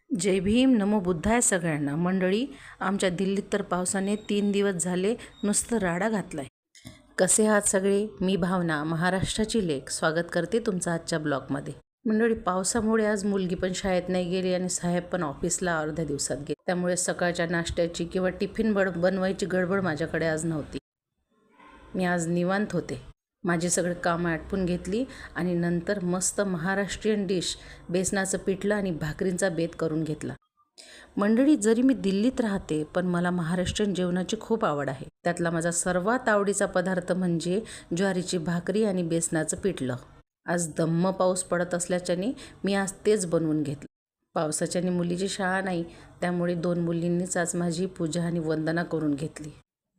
जय भीम, नमो बुद्धाय सगळ्यांना. मंडळी, आमच्या दिल्लीत तर पावसाने 3 दिवस झाले नुसतं राडा घातलाय. कसे आहात सगळे? मी भावना, महाराष्ट्राची लेक, स्वागत करते तुमचं आजच्या ब्लॉगमध्ये. मंडळी, पावसामुळे आज मुलगी पण शाळेत नाही गेली आणि साहेब पण ऑफिसला अर्ध्या दिवसात गेले. त्यामुळे सकाळच्या नाश्त्याची किंवा टिफिन बनवायची गडबड माझ्याकडे आज नव्हती. मी आज निवांत होते. माझी सगळी कामं आटपून घेतली आणि नंतर मस्त महाराष्ट्रीयन डिश बेसनाचं पिठलं आणि भाकरींचा बेत करून घेतला. मंडळी, जरी मी दिल्लीत राहते पण मला महाराष्ट्रीयन जेवणाची खूप आवड आहे. त्यातला माझा सर्वात आवडीचा पदार्थ म्हणजे ज्वारीची भाकरी आणि बेसनाचं पिठलं. आज दम्म पाऊस पडत असल्याच्याने मी आज तेच बनवून घेतलं. पावसाच्याने मुलीची शाळा नाही, त्यामुळे 2 मुलींनीच आज माझी पूजा आणि वंदना करून घेतली.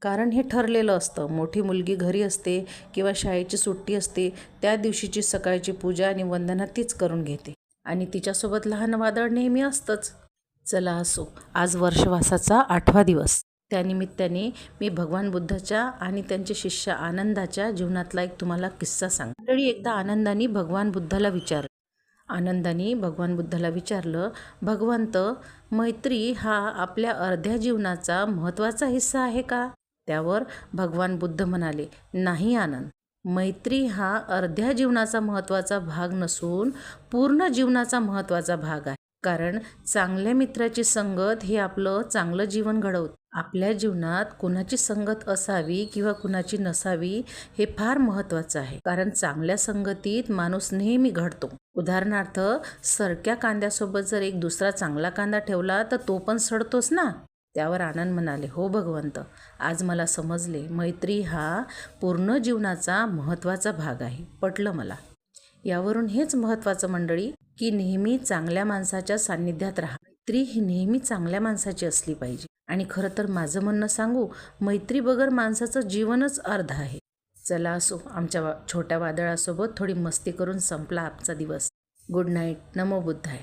कारण हे ठरलेलं असतं, मोठी मुलगी घरी असते किंवा शाळेची सुट्टी असते त्या दिवशीची सकाळची पूजा आणि वंदना तीच करून घेते आणि तिच्यासोबत लहान वादळ नेहमी असतंच. चला असो, आज वर्षवासाचा 8वा दिवस. त्यानिमित्ताने मी भगवान बुद्धाच्या आणि त्यांचे शिष्य आनंदाच्या जीवनातला एक तुम्हाला किस्सा सांगते. मंडळी, एकदा आनंदाने भगवान बुद्धाला विचारलं, भगवंत, मैत्री हा आपल्या अर्ध्या जीवनाचा महत्त्वाचा हिस्सा आहे का? त्यावर भगवान बुद्ध म्हणाले, नाही आनंद, मैत्री हा अर्ध्या जीवनाचा महत्त्वाचा भाग नसून पूर्ण जीवनाचा महत्त्वाचा भाग आहे. कारण चांगल्या मित्राची संगत हे आपलं चांगलं जीवन घडवते. आपल्या जीवनात कुणाची संगत असावी किंवा कुणाची नसावी हे फार महत्त्वाचं आहे. कारण चांगल्या संगतीत माणूस नेहमी घडतो. उदाहरणार्थ, सरक्या कांद्यासोबत जर एक दुसरा चांगला कांदा ठेवला तर तो पण सडतोच ना. त्यावर आनंद म्हणाले, हो भगवंत, आज मला समजले, मैत्री हा पूर्ण जीवनाचा महत्त्वाचा भाग आहे. पटलं मला. यावरून हेच महत्त्वाचं मंडळी, की नेहमी चांगल्या माणसाच्या सान्निध्यात राहा. मैत्री ही नेहमी चांगल्या माणसाची असली पाहिजे. आणि खरं तर माझं म्हणणं सांगू, मैत्री बगर माणसाचं जीवनच अर्ध आहे. चला असो, आमच्या छोट्या वादळासोबत थोडी मस्ती करून संपला आजचा दिवस. Good night. नमो बुद्धाय.